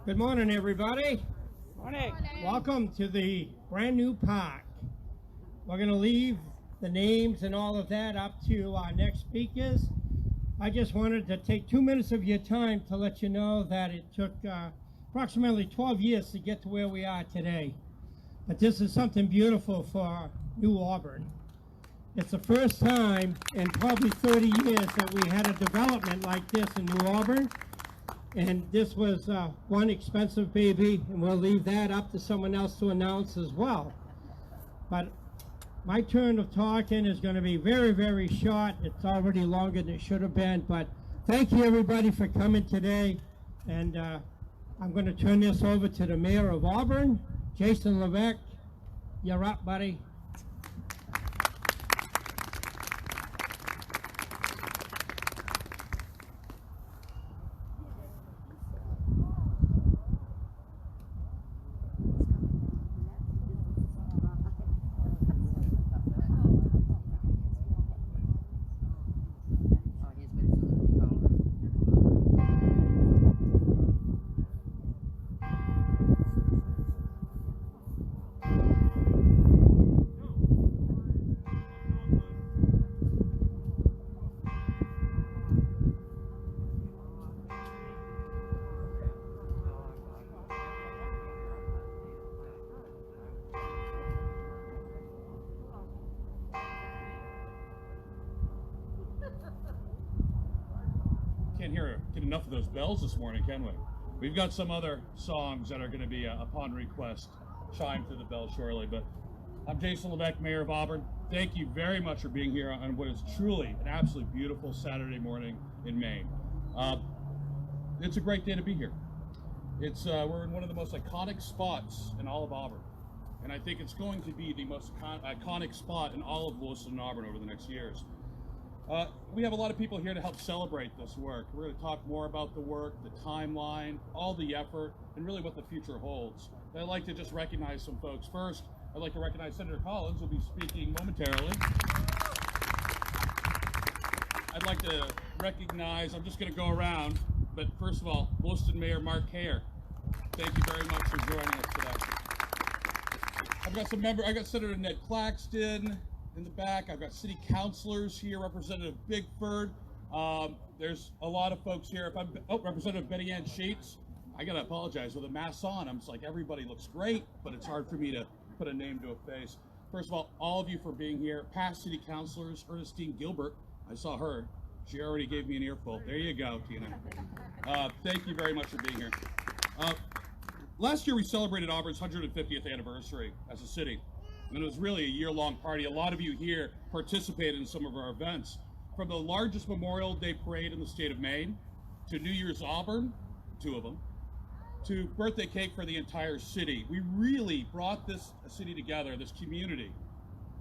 Good morning, everybody. Morning. Welcome to the brand new park. We're going to leave the names and all of that up to our next speakers. I just wanted to take 2 minutes of your time to let you know that it took approximately 12 years to get to where we are today. But this is something beautiful for New Auburn. It's the first time in probably 30 years that we had a development like this in New Auburn. And this was one expensive baby, and we'll leave that up to someone else to announce as well. But my turn of talking is going to be very, very short. It's already longer than it should have been, but thank you everybody for coming today. And I'm going to turn this over to the Mayor of Auburn, Jason Levesque. You're up, buddy. Can't get enough of those bells this morning, can we? We've got some other songs that are going to be upon request chime through the bell shortly, but I'm Jason Levesque, Mayor of Auburn. Thank you very much for being here on what is truly an absolutely beautiful Saturday morning in Maine. It's a great day to be here. We're in one of the most iconic spots in all of Auburn, and I think it's going to be the most iconic spot in all of Lewiston and Auburn over the next years. We have a lot of people here to help celebrate this work. We're going to talk more about the work, the timeline, all the effort, and really what the future holds. But I'd like to just recognize some folks. First, I'd like to recognize Senator Collins, who will be speaking momentarily. I'd like to recognize, I'm just going to go around, but first of all, Lewiston Mayor Mark Hare. Thank you very much for joining us today. I got Senator Ned Claxton in the back. I've got city councilors here, Representative Bigford. There's a lot of folks here. Representative Betty Ann Sheets. I gotta apologize, with a mask on, I'm just like, everybody looks great, but it's hard for me to put a name to a face. First of all of you for being here. Past city councilors, Ernestine Gilbert, I saw her. She already gave me an earful. There you go, Tina. Thank you very much for being here. Last year we celebrated Auburn's 150th anniversary as a city. And it was really a year-long party. A lot of you here participated in some of our events. From the largest Memorial Day parade in the state of Maine, to New Year's Auburn, 2 of them, to birthday cake for the entire city. We really brought this city together, this community,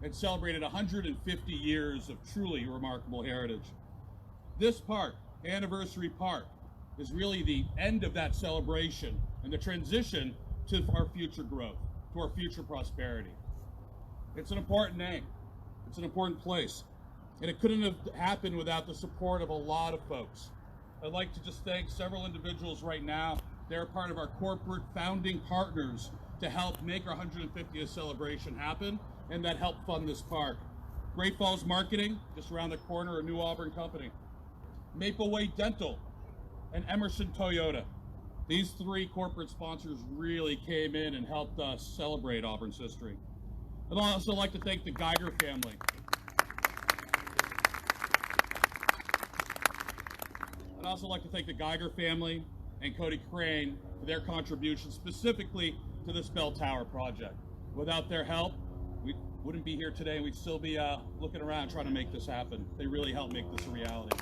and celebrated 150 years of truly remarkable heritage. This park, Anniversary Park, is really the end of that celebration and the transition to our future growth, to our future prosperity. It's an important name. It's an important place. And it couldn't have happened without the support of a lot of folks. I'd like to just thank several individuals right now. They're part of our corporate founding partners to help make our 150th celebration happen and that help fund this park. Great Falls Marketing, just around the corner, a New Auburn company. Maple Way Dental and Emerson Toyota. These 3 corporate sponsors really came in and helped us celebrate Auburn's history. I'd also like to thank the Geiger family. I'd also like to thank the Geiger family and Cody Crane for their contribution specifically to this bell tower project. Without their help, we wouldn't be here today. We'd still be looking around trying to make this happen. They really helped make this a reality.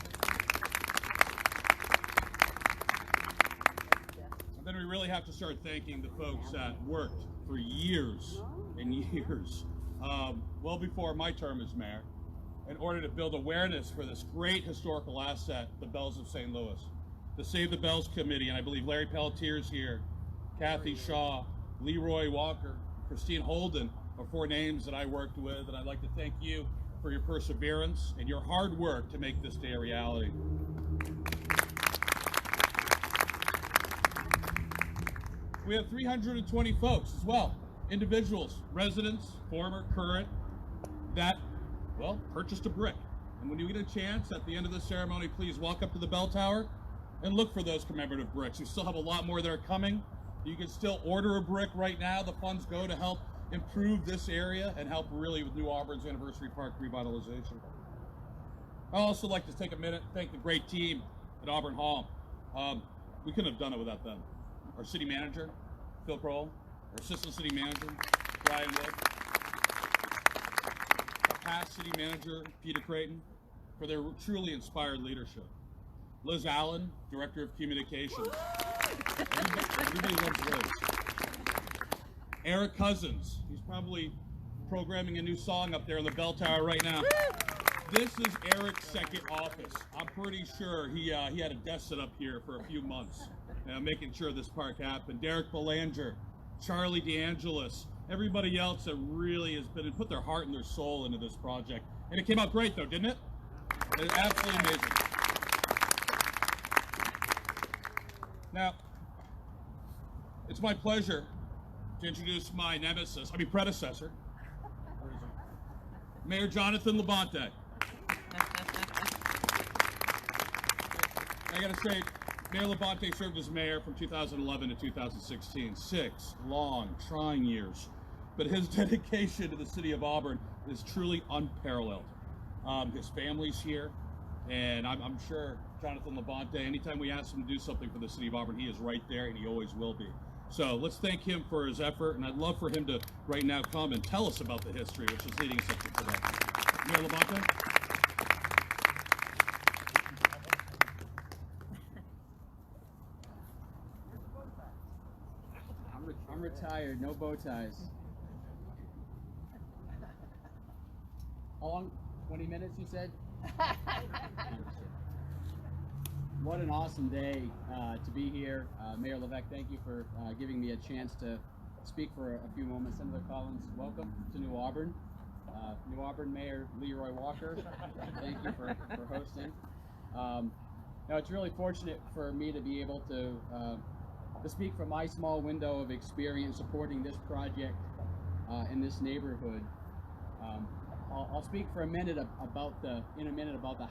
And then we really have to start thanking the folks that worked for years and years, well before my term as mayor, in order to build awareness for this great historical asset, the Bells of St. Louis. The Save the Bells Committee, and I believe Larry Pelletier's here, Kathy Shaw, Leroy Walker, Christine Holden are 4 names that I worked with, and I'd like to thank you for your perseverance and your hard work to make this day a reality. We have 320 folks as well, individuals, residents, former, current, that, well, purchased a brick. And when you get a chance at the end of the ceremony, please walk up to the bell tower and look for those commemorative bricks. We still have a lot more that are coming. You can still order a brick right now. The funds go to help improve this area and help really with New Auburn's Anniversary Park revitalization. I'd also like to take a minute and thank the great team at Auburn Hall. We couldn't have done it without them. Our city manager, Phil Kroll, our assistant city manager, Brian Wood, our past city manager, Peter Creighton, for their truly inspired leadership. Liz Allen, Director of Communications. Everybody loves Liz. Eric Cousins, he's probably programming a new song up there on the bell tower right now. This is Eric's second office. I'm pretty sure he had a desk set up here for a few months, making sure this park happened. Derek Belanger, Charlie DeAngelis, everybody else that really has been and put their heart and their soul into this project. And it came out great though, didn't it? It was absolutely amazing. Now, it's my pleasure to introduce my predecessor, Mayor Jonathan LaBonte. I gotta say, Mayor LaBonte served as mayor from 2011 to 2016, 6 long, trying years. But his dedication to the city of Auburn is truly unparalleled. His family's here, and I'm sure Jonathan LaBonte, anytime we ask him to do something for the city of Auburn, he is right there, and he always will be. So let's thank him for his effort, and I'd love for him to right now come and tell us about the history, which is leading such a production. Mayor LaBonte? I'm retired, no bow ties. How long? 20 minutes, you said? What an awesome day to be here. Mayor Levesque, thank you for giving me a chance to speak for a few moments. Senator Collins, welcome to New Auburn. New Auburn Mayor Leroy Walker, thank you for hosting. Now, it's really fortunate for me to be able to speak from my small window of experience supporting this project in this neighborhood. I'll speak for a minute about the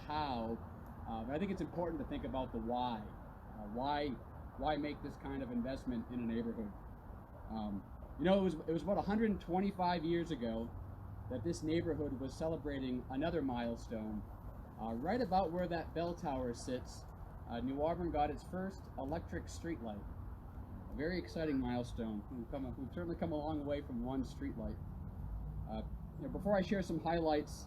how, but I think it's important to think about the why. Why make this kind of investment in a neighborhood? You know, it was about 125 years ago that this neighborhood was celebrating another milestone. Right about where that bell tower sits, New Auburn got its first electric streetlight. A very exciting milestone. We've certainly come a long way from one streetlight. Before I share some highlights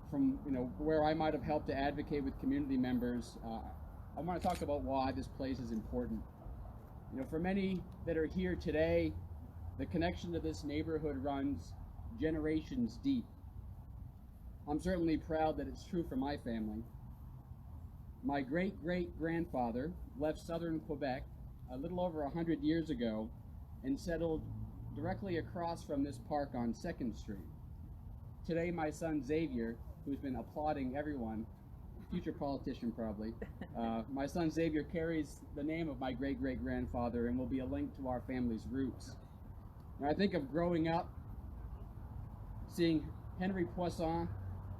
from where I might have helped to advocate with community members, I want to talk about why this place is important. For many that are here today, the connection to this neighborhood runs generations deep. I'm certainly proud that it's true for my family. My great-great-grandfather left southern Quebec a little over 100 years ago and settled directly across from this park on 2nd Street. Today, my son Xavier, who's been applauding everyone, future politician probably, my son Xavier carries the name of my great-great-grandfather and will be a link to our family's roots. When I think of growing up, seeing Henry Poisson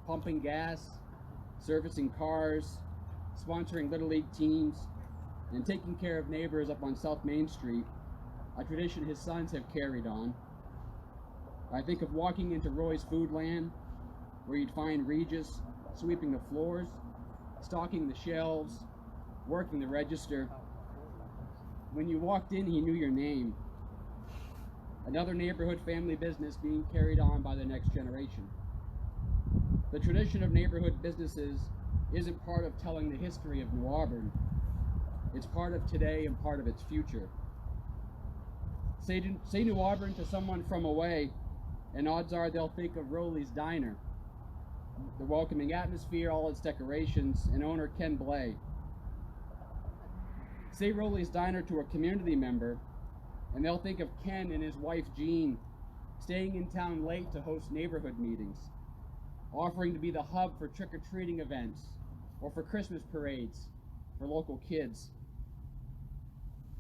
pumping gas, servicing cars, sponsoring Little League teams, and taking care of neighbors up on South Main Street, a tradition his sons have carried on. I think of walking into Roy's Foodland, where you'd find Regis sweeping the floors, stocking the shelves, working the register. When you walked in, he knew your name. Another neighborhood family business being carried on by the next generation. The tradition of neighborhood businesses isn't part of telling the history of New Auburn. It's part of today and part of its future. Say New Auburn to someone from away, and odds are they'll think of Rowley's Diner, the welcoming atmosphere, all its decorations, and owner Ken Blay. Say Rowley's Diner to a community member, and they'll think of Ken and his wife Jean staying in town late to host neighborhood meetings, offering to be the hub for trick-or-treating events or for Christmas parades for local kids.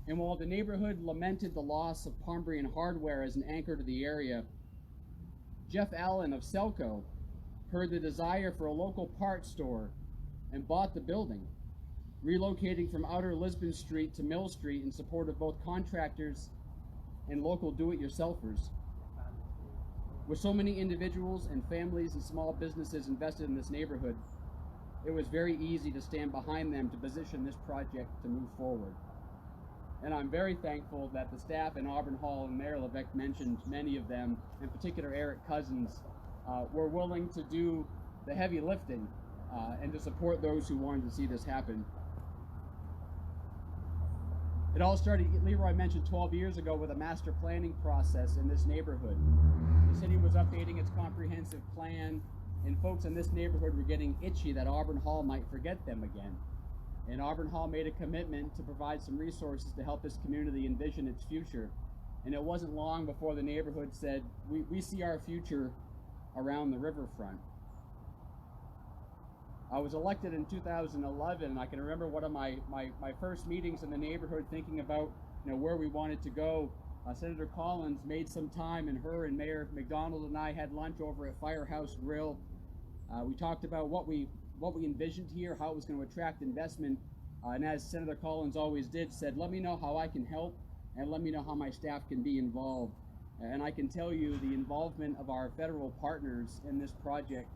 And while the neighborhood lamented the loss of Pombrian Hardware as an anchor to the area, Jeff Allen of Selco heard the desire for a local parts store and bought the building, relocating from Outer Lisbon Street to Mill Street in support of both contractors and local do-it-yourselfers. With so many individuals and families and small businesses invested in this neighborhood, it was very easy to stand behind them to position this project to move forward. And I'm very thankful that the staff in Auburn Hall, and Mayor Levesque mentioned many of them, in particular Eric Cousins, were willing to do the heavy lifting and to support those who wanted to see this happen. It all started, Leroy mentioned, 12 years ago with a master planning process in this neighborhood. The city was updating its comprehensive plan, and folks in this neighborhood were getting itchy that Auburn Hall might forget them again. And Auburn Hall made a commitment to provide some resources to help this community envision its future. And it wasn't long before the neighborhood said, we see our future around the riverfront. I was elected in 2011, and I can remember one of my first meetings in the neighborhood thinking about where we wanted to go. Senator Collins made some time, and her and Mayor McDonald and I had lunch over at Firehouse Grill. We talked about what we envisioned here, how it was going to attract investment, and as Senator Collins always did, said, let me know how I can help, and let me know how my staff can be involved. And I can tell you the involvement of our federal partners in this project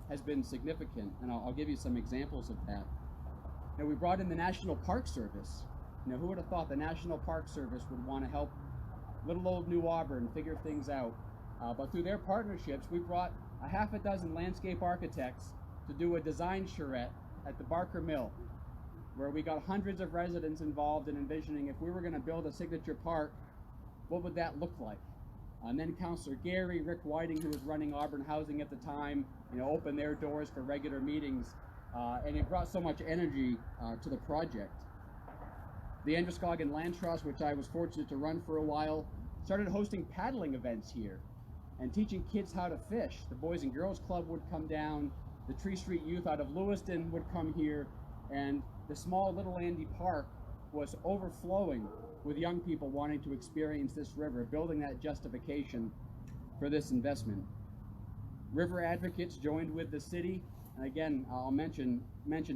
has been significant, and I'll give you some examples of that. We brought in the National Park Service. Who would have thought the National Park Service would want to help little old New Auburn figure things out? But through their partnerships, we brought a half a dozen landscape architects to do a design charrette at the Barker Mill, where we got hundreds of residents involved in envisioning if we were going to build a signature park, what would that look like? And then Councilor Gary, Rick Whiting, who was running Auburn Housing at the time, opened their doors for regular meetings, and it brought so much energy to the project. The Androscoggin Land Trust, which I was fortunate to run for a while, started hosting paddling events here and teaching kids how to fish. The Boys and Girls Club would come down, the Tree Street Youth out of Lewiston would come here, and the small Little Andy Park was overflowing with young people wanting to experience this river, building that justification for this investment. River advocates joined with the city, and again, I'll mention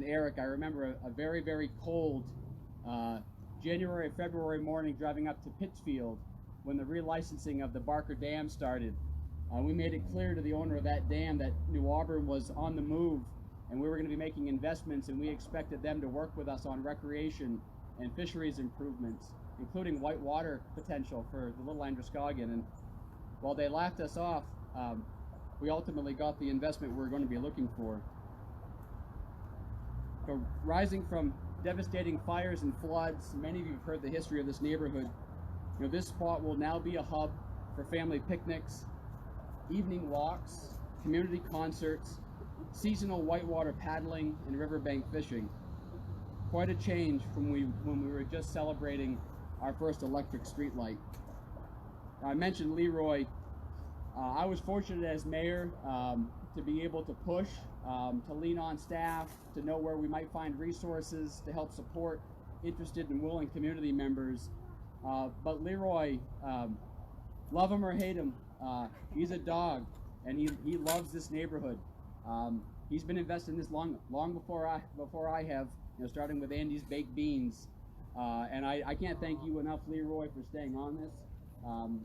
Eric. I remember a very, very cold January, February morning driving up to Pittsfield when the relicensing of the Barker Dam started. We made it clear to the owner of that dam that New Auburn was on the move, and we were going to be making investments, and we expected them to work with us on recreation and fisheries improvements, including whitewater potential for the Little Androscoggin. And while they laughed us off, we ultimately got the investment we were going to be looking for. So rising from devastating fires and floods, many of you have heard the history of this neighborhood. This spot will now be a hub for family picnics, evening walks, community concerts, seasonal whitewater paddling, and riverbank fishing. Quite a change from when we were just celebrating our first electric street light. I mentioned Leroy. I was fortunate as mayor to be able to push, to lean on staff, to know where we might find resources to help support interested and willing community members. But Leroy, love him or hate him, he's a dog, and he loves this neighborhood. He's been invested in this long before I have, starting with Andy's Baked Beans. And I can't thank you enough, Leroy, for staying on this.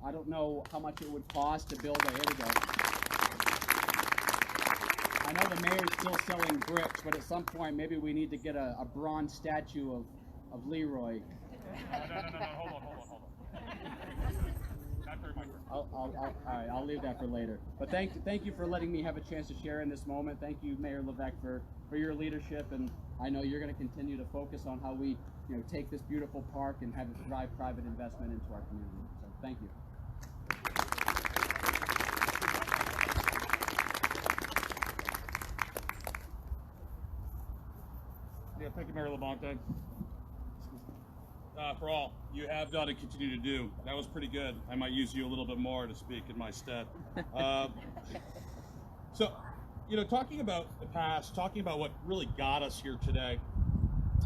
I don't know how much it would cost to build here we go. I know the mayor's still selling bricks, but at some point maybe we need to get a bronze statue of Leroy. No, hold on. Not very much. All right, I'll leave that for later. But thank you for letting me have a chance to share in this moment. Thank you, Mayor Levesque, for your leadership, and I know you're going to continue to focus on how we take this beautiful park and have it drive private investment into our community. So thank you. Yeah, thank you, Mayor LaBonte. For all you have done and continue to do. That was pretty good. I might use you a little bit more to speak in my stead. So, talking about the past, talking about what really got us here today,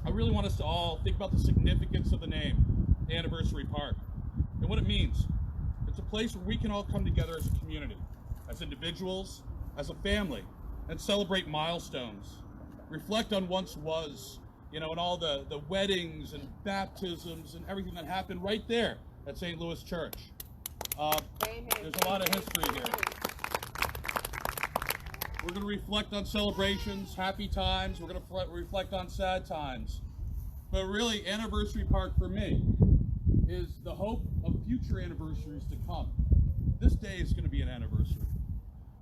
I really want us to all think about the significance of the name. Anniversary Park. And what it means, it's a place where we can all come together as a community, as individuals, as a family, and celebrate milestones. Reflect on once was, and all the weddings and baptisms and everything that happened right there at St. Louis Church. There's a lot of history here. We're going to reflect on celebrations, happy times. We're going to reflect on sad times. But really, Anniversary Park for me is the hope of future anniversaries to come. This day is going to be an anniversary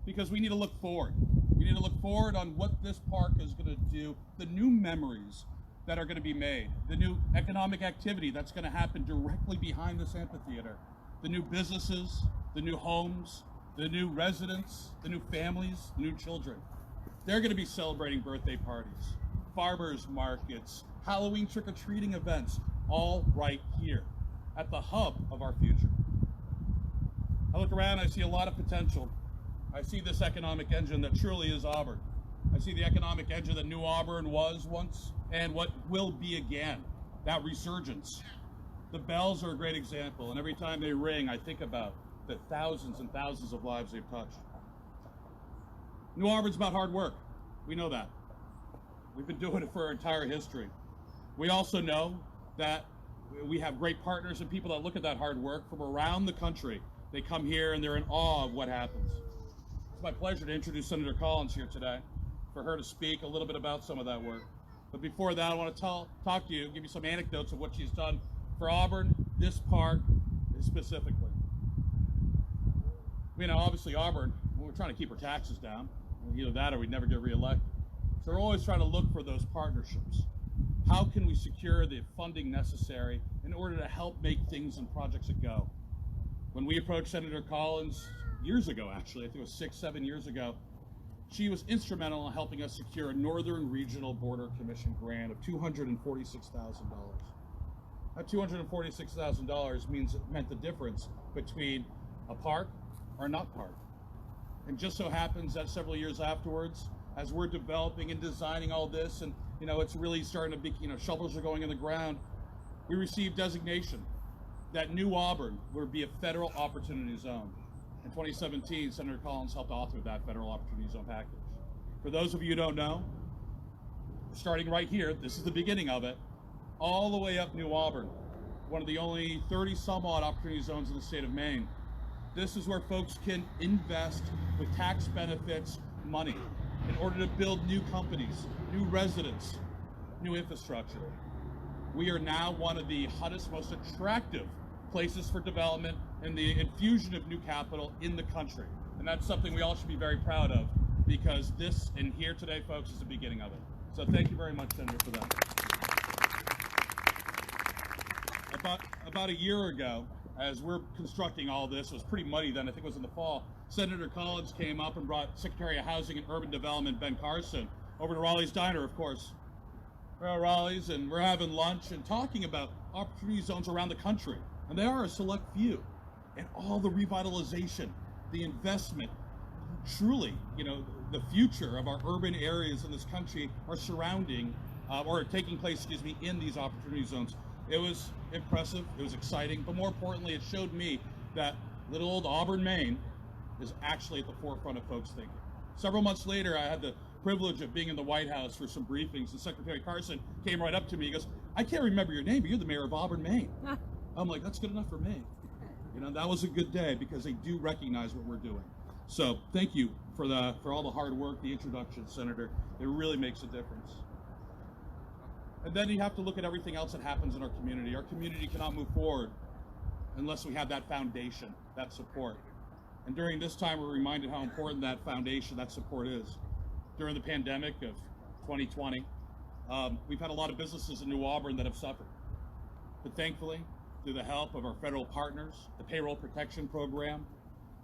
because we need to look forward. We need to look forward on what this park is going to do, the new memories that are going to be made, the new economic activity that's going to happen directly behind this amphitheater, the new businesses, the new homes, the new residents, the new families, the new children. They're going to be celebrating birthday parties, farmers markets, Halloween trick-or-treating events, all right here at the hub of our future. I look around, I see a lot of potential. I see this economic engine that truly is Auburn. I see the economic engine that New Auburn was once and what will be again, that resurgence. The bells are a great example, and every time they ring, I think about the thousands and thousands of lives they've touched. New Auburn's about hard work. We know that. We've been doing it for our entire history. We also know that we have great partners and people that look at that hard work from around the country. They come here and they're in awe of what happens. It's my pleasure to introduce Senator Collins here today, for her to speak a little bit about some of that work. But before that, I want to talk to you, give you some anecdotes of what she's done for Auburn, this park specifically. Obviously Auburn, we're trying to keep our taxes down. Either that or we'd never get reelected. So we're always trying to look for those partnerships. How can we secure the funding necessary in order to help make things and projects a go? When we approached Senator Collins years ago, actually, I think it was 6-7 years ago, she was instrumental in helping us secure a Northern Regional Border Commission grant of $246,000. That $246,000 meant the difference between a park or not park. And just so happens that several years afterwards, as we're developing and designing all this, and it's really starting to be, shovels are going in the ground, we received designation that New Auburn would be a federal opportunity zone. In 2017, Senator Collins helped author that federal opportunity zone package. For those of you who don't know, starting right here, this is the beginning of it, all the way up New Auburn, one of the only 30 some odd opportunity zones in the state of Maine. This is where folks can invest with tax benefits money in order to build new companies, new residents, new infrastructure. We are now one of the hottest, most attractive places for development and the infusion of new capital in the country. And that's something we all should be very proud of, because this and here today, folks, is the beginning of it. So thank you very much, Senator, for that. About a year ago, as we're constructing all this, it was pretty muddy then, I think it was in the fall, Senator Collins came up and brought Secretary of Housing and Urban Development Ben Carson over to Raleigh's Diner, of course. We're at Raleigh's and we're having lunch and talking about opportunity zones around the country. And they are a select few. And all the revitalization, the investment, truly, the future of our urban areas in this country are surrounding, or taking place, in these opportunity zones. It was impressive, it was exciting, but more importantly, it showed me that little old Auburn, Maine is actually at the forefront of folks' thinking. Several months later, I had the privilege of being in the White House for some briefings, and Secretary Carson came right up to me. He goes, "I can't remember your name, but you're the mayor of Auburn, Maine." I'm like, that's good enough for me. That was a good day because they do recognize what we're doing. So thank you for all the hard work, the introduction, Senator. It really makes a difference. And then you have to look at everything else that happens in our community. Our community cannot move forward unless we have that foundation, that support. And during this time, we're reminded how important that foundation, that support is. During the pandemic of 2020, we've had a lot of businesses in New Auburn that have suffered. But thankfully, through the help of our federal partners, the Payroll Protection Program,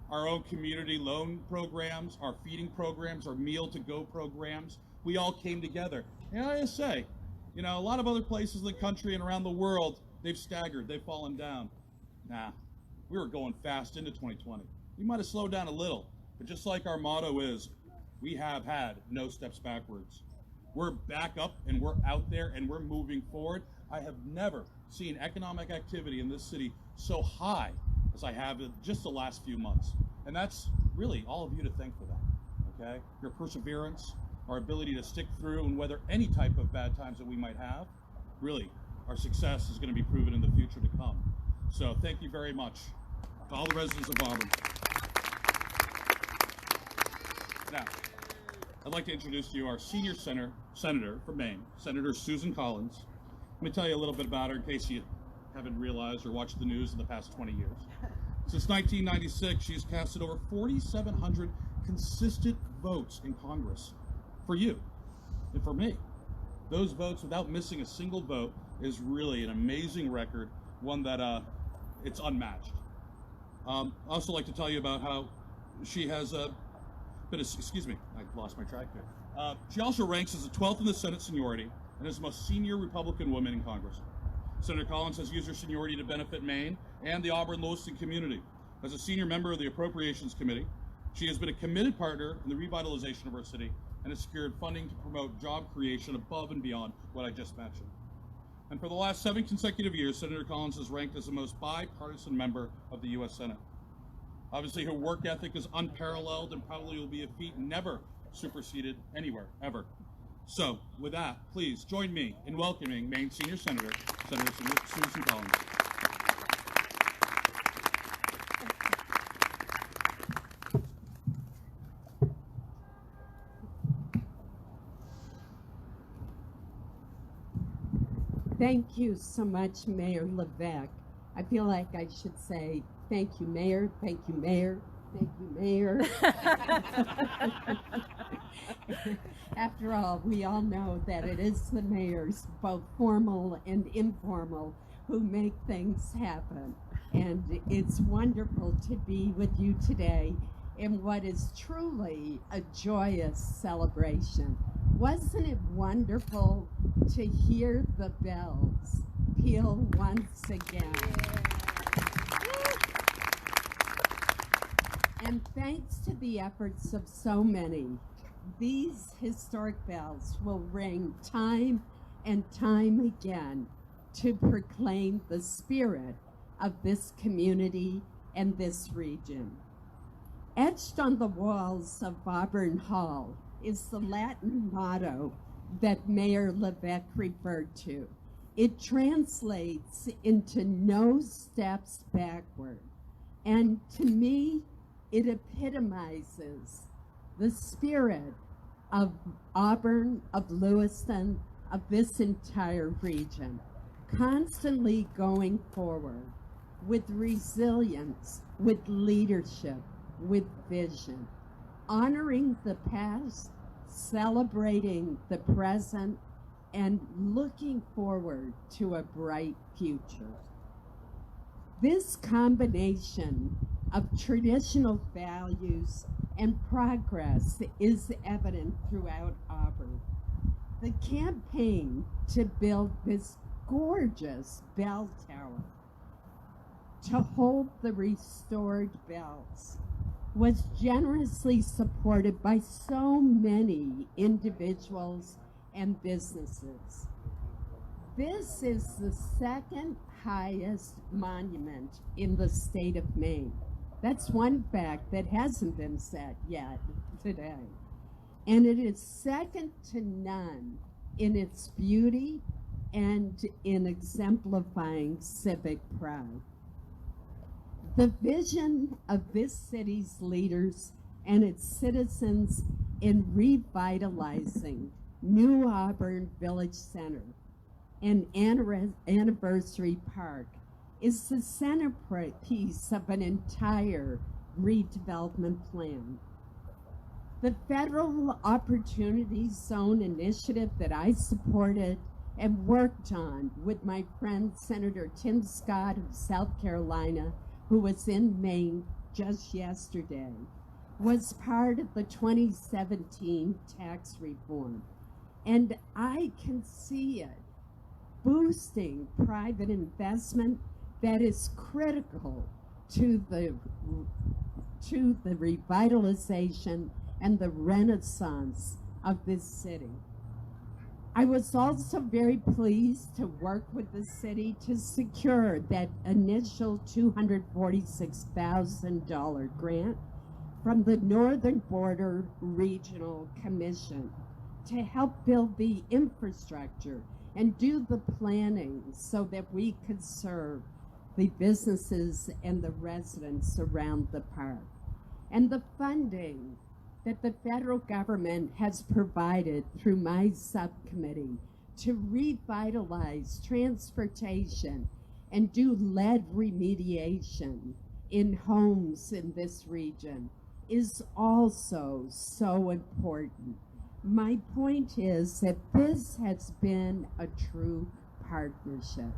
our own community loan programs, our feeding programs, our Meal to Go programs, we all came together. And I just say, a lot of other places in the country and around the world, they've staggered, they've fallen down. Nah, we were going fast into 2020. We might have slowed down a little, but just like our motto is, we have had no steps backwards. We're back up and we're out there and we're moving forward. I have never seen economic activity in this city so high as I have in just the last few months. And that's really all of you to thank for that, okay? Your perseverance, our ability to stick through and weather any type of bad times that we might have. Really, our success is going to be proven in the future to come. So thank you very much to all the residents of Auburn. Now, I'd like to introduce to you our senior senator from Maine, Senator Susan Collins. Let me tell you a little bit about her in case you haven't realized or watched the news in the past 20 years. Since 1996, she's casted over 4,700 consistent votes in Congress for you and for me. Those votes without missing a single vote is really an amazing record, one that it's unmatched. I'd also like to tell you about how she has excuse me, I lost my track there. She also ranks as the 12th in the Senate seniority and is the most senior Republican woman in Congress. Senator Collins has used her seniority to benefit Maine and the Auburn-Lewiston community. As a senior member of the Appropriations Committee, she has been a committed partner in the revitalization of our city and has secured funding to promote job creation above and beyond what I just mentioned. And for the last 7 consecutive years, Senator Collins has ranked as the most bipartisan member of the U.S. Senate. Obviously, her work ethic is unparalleled and probably will be a feat never superseded anywhere, ever. So, with that, please join me in welcoming Maine Senior Senator, Senator Susan Collins. Thank you so much, Mayor Levesque. I feel like I should say, thank you, Mayor, thank you, Mayor, thank you, Mayor. After all, we all know that it is the mayors, both formal and informal, who make things happen. And it's wonderful to be with you today in what is truly a joyous celebration. Wasn't it wonderful to hear the bells peal once again? And thanks to the efforts of so many, these historic bells will ring time and time again to proclaim the spirit of this community and this region. Etched on the walls of Auburn Hall is the Latin motto that Mayor Levesque referred to. It translates into no steps backward. And to me, it epitomizes the spirit of Auburn, of Lewiston, of this entire region, constantly going forward with resilience, with leadership, with vision, honoring the past, celebrating the present, and looking forward to a bright future. This combination of traditional values and progress is evident throughout Auburn. The campaign to build this gorgeous bell tower to hold the restored bells was generously supported by so many individuals and businesses. This is the second highest monument in the state of Maine. That's one fact that hasn't been said yet today. And it is second to none in its beauty and in exemplifying civic pride. The vision of this city's leaders and its citizens in revitalizing New Auburn Village Center and Anniversary Park is the centerpiece of an entire redevelopment plan. The Federal Opportunity Zone initiative that I supported and worked on with my friend Senator Tim Scott of South Carolina, who was in Maine just yesterday, was part of the 2017 tax reform. And I can see it boosting private investment that is critical to the revitalization and the renaissance of this city. I was also very pleased to work with the city to secure that initial $246,000 grant from the Northern Border Regional Commission to help build the infrastructure and do the planning so that we could serve the businesses and the residents around the park. And the funding that the federal government has provided through my subcommittee to revitalize transportation and do lead remediation in homes in this region is also so important. My point is that this has been a true partnership.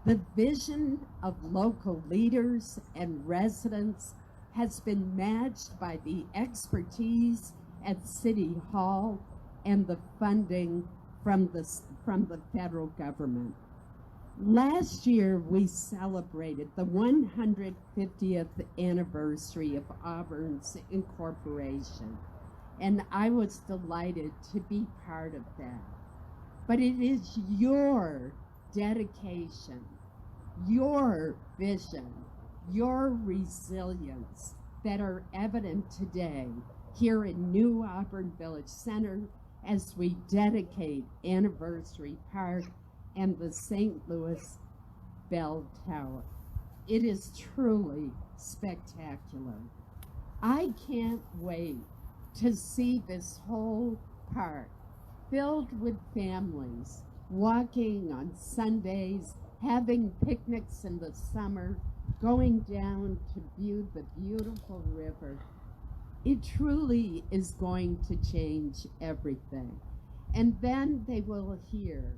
The vision of local leaders and residents has been matched by the expertise at City Hall and the funding from the federal government. Last year, we celebrated the 150th anniversary of Auburn's incorporation, and I was delighted to be part of that. But it is your dedication, your vision, your resilience that are evident today here in New Auburn Village Center as we dedicate Anniversary Park and the St. Louis Bell Tower. It is truly spectacular. I can't wait to see this whole park filled with families walking on Sundays, having picnics in the summer, going down to view the beautiful river. It truly is going to change everything. And then they will hear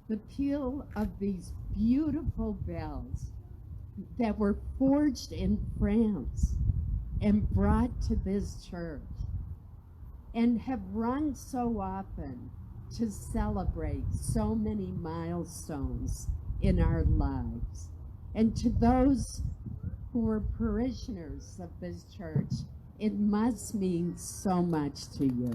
the peal of these beautiful bells that were forged in France and brought to this church and have rung so often to celebrate so many milestones in our lives. And to those who are parishioners of this church, it must mean so much to you.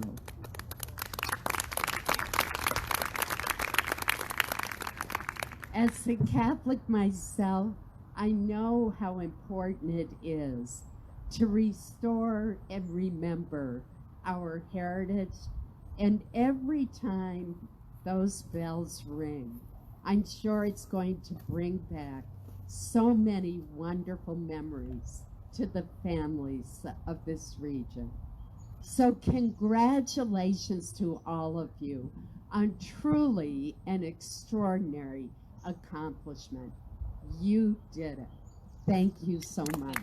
As a Catholic myself, I know how important it is to restore and remember our heritage. And every time those bells ring, I'm sure it's going to bring back so many wonderful memories to the families of this region. So congratulations to all of you on truly an extraordinary accomplishment. You did it. Thank you so much.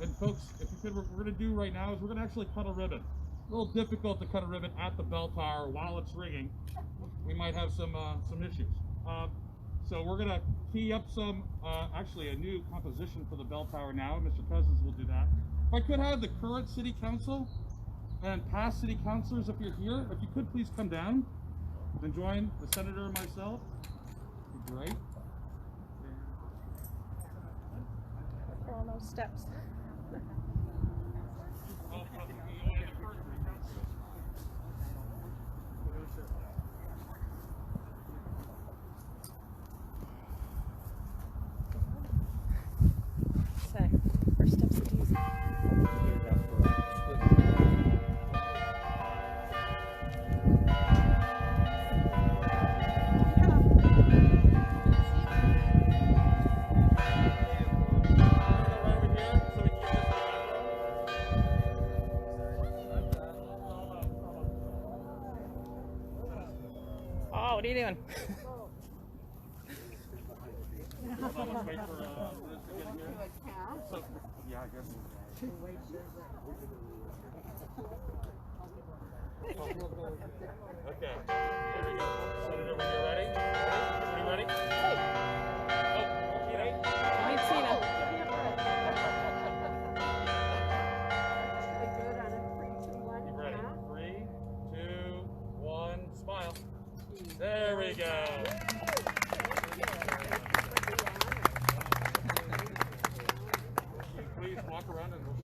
And folks, if you could, what we're going to do right now is we're going to actually cut a ribbon. A little difficult to cut a ribbon at the bell tower while it's ringing. We might have some issues. So we're going to key up some, actually a new composition for the bell tower now. Mr. Cousins will do that. If I could have the current city council and past city councilors, if you're here, if you could please come down and join the senator and myself. That'd be great. All those steps. So, first steps are easy. Oh, what are you doing? Yeah, I guess. Okay, here we go. Senator, when you're ready? Are you ready? Oh, okay. Meet Tina. You ready? 3, 2, 1, smile. There we go.